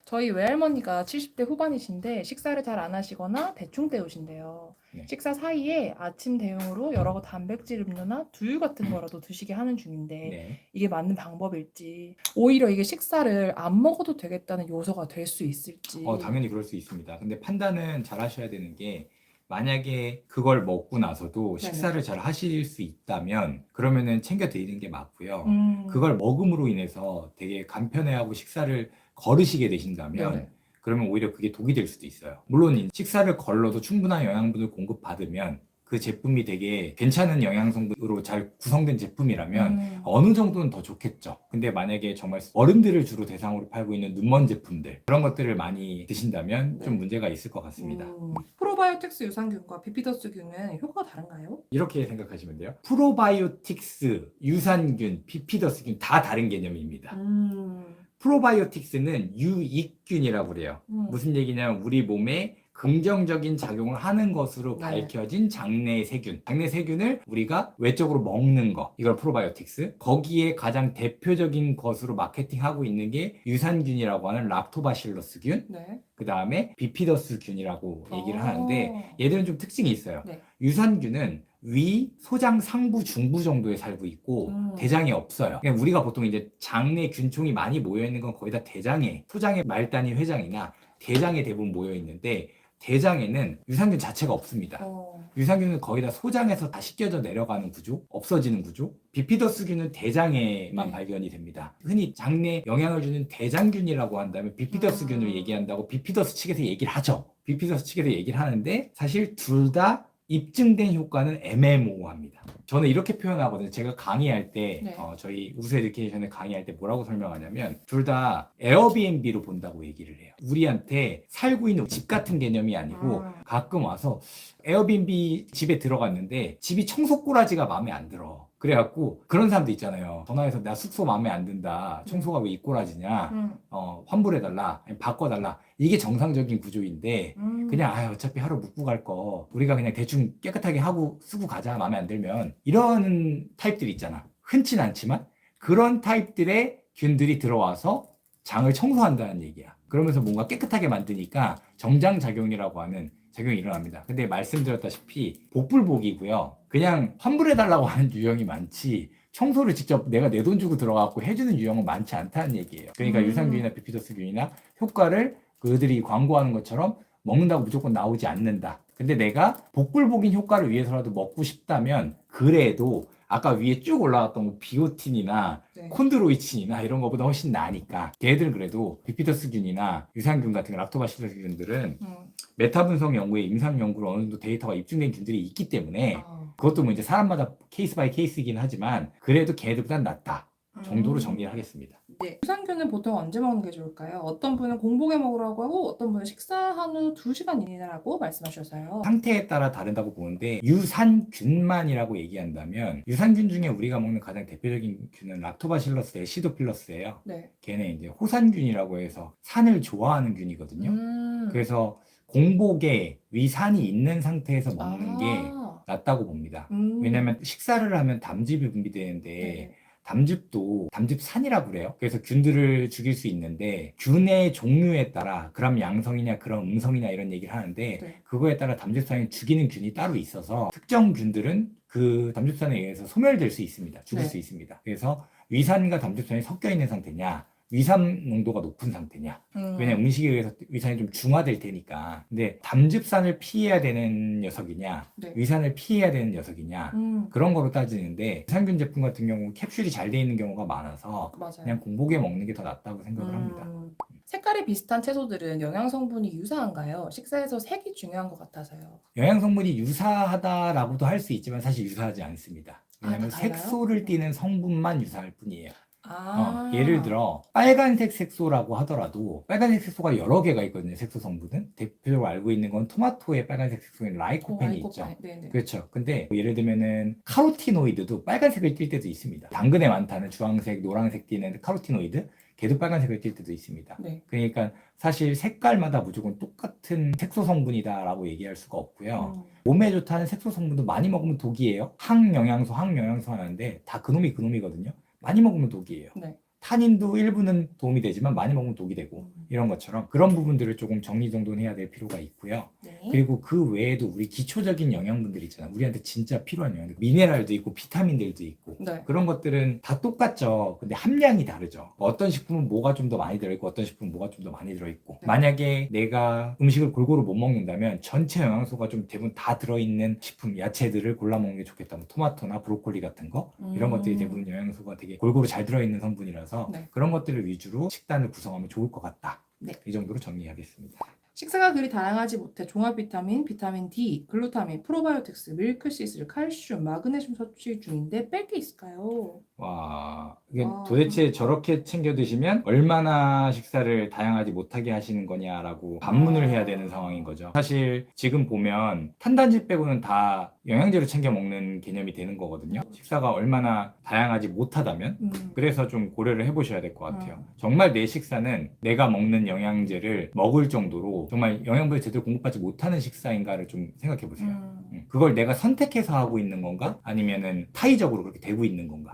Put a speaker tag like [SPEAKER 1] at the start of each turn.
[SPEAKER 1] 저희 외할머니가 70대 후반이신데 식사를 잘 안 하시거나 대충 때우신대요.
[SPEAKER 2] 네.
[SPEAKER 1] 식사 사이에 아침 대용으로 여러 단백질 음료나 두유 같은 거라도 드시게 하는 중인데
[SPEAKER 2] 네.
[SPEAKER 1] 이게 맞는 방법일지, 오히려 이게 식사를 안 먹어도 되겠다는 요소가 될 수 있을지.
[SPEAKER 2] 당연히 그럴 수 있습니다. 근데 판단은 잘 하셔야 되는 게, 만약에 그걸 먹고 나서도
[SPEAKER 1] 네네.
[SPEAKER 2] 식사를 잘 하실 수 있다면 그러면은 챙겨 드리는 게 맞고요.
[SPEAKER 1] 음,
[SPEAKER 2] 그걸 먹음으로 인해서 되게 간편해하고 식사를 거르시게 되신다면
[SPEAKER 1] 네네.
[SPEAKER 2] 그러면 오히려 그게 독이 될 수도 있어요. 물론 이 식사를 걸러도 충분한 영양분을 공급받으면 그 제품이 되게 괜찮은 영양성분으로 잘 구성된 제품이라면 어느 정도는 더 좋겠죠. 근데 만약에 정말 어른들을 주로 대상으로 팔고 있는 눈먼 제품들, 그런 것들을 많이 드신다면
[SPEAKER 1] 네.
[SPEAKER 2] 좀 문제가 있을 것 같습니다.
[SPEAKER 1] 프로바이오틱스 유산균과 비피더스균은 효과가 다른가요?
[SPEAKER 2] 이렇게 생각하시면 돼요. 프로바이오틱스, 유산균, 비피더스균 다 다른 개념입니다. 프로바이오틱스는 유익균이라고 그래요. 무슨 얘기냐면 우리 몸에 긍정적인 작용을 하는 것으로
[SPEAKER 1] 네.
[SPEAKER 2] 밝혀진 장내 세균. 장내 세균을 우리가 외적으로 먹는 거. 이걸 프로바이오틱스. 거기에 가장 대표적인 것으로 마케팅하고 있는 게 유산균이라고 하는 락토바실러스균.
[SPEAKER 1] 네.
[SPEAKER 2] 그 다음에 비피더스균이라고 얘기를 하는데,
[SPEAKER 1] 어.
[SPEAKER 2] 얘들은 좀 특징이 있어요.
[SPEAKER 1] 네.
[SPEAKER 2] 유산균은 위, 소장, 상부, 중부 정도에 살고 있고 대장에 없어요. 그냥 우리가 보통 이제 장내 균총이 많이 모여 있는 건 거의 다 대장에, 소장의 말단위 회장이나 대장에 대부분 모여 있는데, 대장에는 유산균 자체가 없습니다. 유산균은 거의 다 소장에서 다 씻겨져 내려가는 구조, 없어지는 구조. 비피더스균은 대장에만
[SPEAKER 1] 네.
[SPEAKER 2] 발견이 됩니다. 흔히 장내에 영향을 주는 대장균이라고 한다면 비피더스균을 얘기한다고 비피더스 측에서 얘기를 하죠. 비피더스 측에서 얘기를 하는데, 사실 둘 다 입증된 효과는 애매모호합니다. 저는 이렇게 표현하거든요. 제가 강의할 때,
[SPEAKER 1] 네.
[SPEAKER 2] 저희 우수 에듀케이션에 강의할 때 뭐라고 설명하냐면, 둘 다 에어비앤비로 본다고 얘기를 해요. 우리한테 살고 있는 집 같은 개념이 아니고, 가끔 와서 에어비앤비 집에 들어갔는데 집이 청소꼬라지가 마음에 안 들어. 그래갖고 그런 사람도 있잖아요. 전화해서 나 숙소 마음에 안 든다. 청소가 왜 이 꼬라지냐. 환불해달라. 아니면 바꿔달라. 이게 정상적인 구조인데, 그냥 어차피 하루 묵고 갈 거 우리가 그냥 대충 깨끗하게 하고 쓰고 가자. 마음에 안 들면. 이런 타입들이 있잖아. 흔치는 않지만 그런 타입들의 균들이 들어와서 장을 청소한다는 얘기야. 그러면서 뭔가 깨끗하게 만드니까 정장작용이라고 하는 작용이 일어납니다. 근데 말씀드렸다시피 복불복이고요. 그냥 환불해달라고 하는 유형이 많지, 청소를 직접 내가 내 돈 주고 들어가고 해주는 유형은 많지 않다는 얘기예요. 그러니까 유산균이나 비피더스균이나 효과를 그들이 광고하는 것처럼 먹는다고 무조건 나오지 않는다. 근데 내가 복불복인 효과를 위해서라도 먹고 싶다면, 그래도 아까 위에 쭉 올라갔던 뭐 비오틴이나
[SPEAKER 1] 네.
[SPEAKER 2] 콘드로이친이나 이런 것보다 훨씬 나으니까, 걔들은 그래도 비피더스균이나 유산균 같은 락토바실러스균들은 메타 분석 연구에 임상 연구로 어느 정도 데이터가 입증된 균들이 있기 때문에, 그것도 뭐 이제 사람마다 케이스 바이 케이스이긴 하지만 그래도 걔들보단 낫다 정도로 정리를 하겠습니다.
[SPEAKER 1] 네. 유산균은 보통 언제 먹는 게 좋을까요? 어떤 분은 공복에 먹으라고 하고 어떤 분은 식사한 후 2시간 이내라고 말씀하셔서요.
[SPEAKER 2] 상태에 따라 다르다고 보는데, 유산균만이라고 얘기한다면 유산균 중에 우리가 먹는 가장 대표적인 균은 락토바실러스 애시도필러스예요.
[SPEAKER 1] 네.
[SPEAKER 2] 걔네 이제 호산균이라고 해서 산을 좋아하는 균이거든요. 그래서 공복에 위산이 있는 상태에서 먹는 게 낫다고 봅니다. 왜냐면 식사를 하면 담즙이 분비되는데,
[SPEAKER 1] 네.
[SPEAKER 2] 담즙도 담즙산이라고 그래요. 그래서 균들을 죽일 수 있는데, 균의 종류에 따라 그람 양성이냐 그람 음성이냐 이런 얘기를 하는데,
[SPEAKER 1] 네.
[SPEAKER 2] 그거에 따라 담즙산을 죽이는 균이 따로 있어서 특정 균들은 그 담즙산에 의해서 소멸될 수 있습니다. 죽을
[SPEAKER 1] 네.
[SPEAKER 2] 수 있습니다. 그래서 위산과 담즙산이 섞여 있는 상태냐, 위산 농도가 높은 상태냐. 왜냐면 음식에 의해서 위산이 좀 중화될 테니까. 근데 담즙산을 피해야 되는 녀석이냐,
[SPEAKER 1] 네.
[SPEAKER 2] 위산을 피해야 되는 녀석이냐, 그런 거로 따지는데, 유산균 제품 같은 경우 캡슐이 잘 돼 있는 경우가 많아서
[SPEAKER 1] 맞아요.
[SPEAKER 2] 그냥 공복에 먹는 게 더 낫다고 생각을 합니다.
[SPEAKER 1] 색깔이 비슷한 채소들은 영양 성분이 유사한가요? 식사에서 색이 중요한 것 같아서요.
[SPEAKER 2] 영양 성분이 유사하다라고도 할 수 있지만 사실 유사하지 않습니다. 왜냐하면
[SPEAKER 1] 다 달라요?
[SPEAKER 2] 색소를 띠는 성분만 유사할 뿐이에요.
[SPEAKER 1] 아.
[SPEAKER 2] 예를 들어 빨간색 색소라고 하더라도 빨간색 색소가 여러 개가 있거든요. 색소 성분은 대표적으로 알고 있는 건 토마토의 빨간색 색소인 라이코펜이 있죠.
[SPEAKER 1] 네네.
[SPEAKER 2] 그렇죠. 근데 뭐 예를 들면은 카로티노이드도 빨간색을 띌 때도 있습니다. 당근에 많다는 주황색, 노란색 띠는 카로티노이드, 걔도 빨간색을 띌 때도 있습니다.
[SPEAKER 1] 네.
[SPEAKER 2] 그러니까 사실 색깔마다 무조건 똑같은 색소 성분이다라고 얘기할 수가 없고요. 몸에 좋다는 색소 성분도 많이 먹으면 독이에요. 항영양소 하는데 다 그놈이거든요. 많이 먹으면 독이에요.
[SPEAKER 1] 네.
[SPEAKER 2] 탄닌도 일부는 도움이 되지만 많이 먹으면 독이 되고 이런 것처럼 그런 부분들을 조금 정리정돈해야 될 필요가 있고요.
[SPEAKER 1] 네.
[SPEAKER 2] 그리고 그 외에도 우리 기초적인 영양분들 있잖아. 우리한테 진짜 필요한 영양들. 미네랄도 있고 비타민들도 있고
[SPEAKER 1] 네.
[SPEAKER 2] 그런 것들은 다 똑같죠. 근데 함량이 다르죠. 어떤 식품은 뭐가 좀 더 많이 들어있고 어떤 식품은 뭐가 좀 더 많이 들어있고
[SPEAKER 1] 네.
[SPEAKER 2] 만약에 내가 음식을 골고루 못 먹는다면 전체 영양소가 좀 대부분 다 들어있는 식품, 야채들을 골라 먹는 게 좋겠다. 뭐 토마토나 브로콜리 같은 거 이런 것들이 대부분 영양소가 되게 골고루 잘 들어있는 성분이라서
[SPEAKER 1] 네.
[SPEAKER 2] 그런 것들을 위주로 식단을 구성하면 좋을 것 같다.
[SPEAKER 1] 네.
[SPEAKER 2] 이 정도로 정리하겠습니다.
[SPEAKER 1] 식사가 그리 다양하지 못해 종합 비타민, 비타민 D, 글루타민, 프로바이오틱스, 밀크시슬, 칼슘, 마그네슘 섭취 중인데 뺄 게 있을까요?
[SPEAKER 2] 와, 이게
[SPEAKER 1] 와.
[SPEAKER 2] 도대체 저렇게 챙겨 드시면 얼마나 식사를 다양하지 못하게 하시는 거냐라고 반문을 해야 되는 상황인 거죠. 사실 지금 보면 탄단지 빼고는 다 영양제로 챙겨 먹는 개념이 되는 거거든요. 식사가 얼마나 다양하지 못하다면 그래서 좀 고려를 해보셔야 될 것 같아요. 정말 내 식사는 내가 먹는 영양제를 먹을 정도로 정말 영양분을 제대로 공급받지 못하는 식사인가를 좀 생각해 보세요. 그걸 내가 선택해서 하고 있는 건가? 아니면은 타의적으로 그렇게 되고 있는 건가?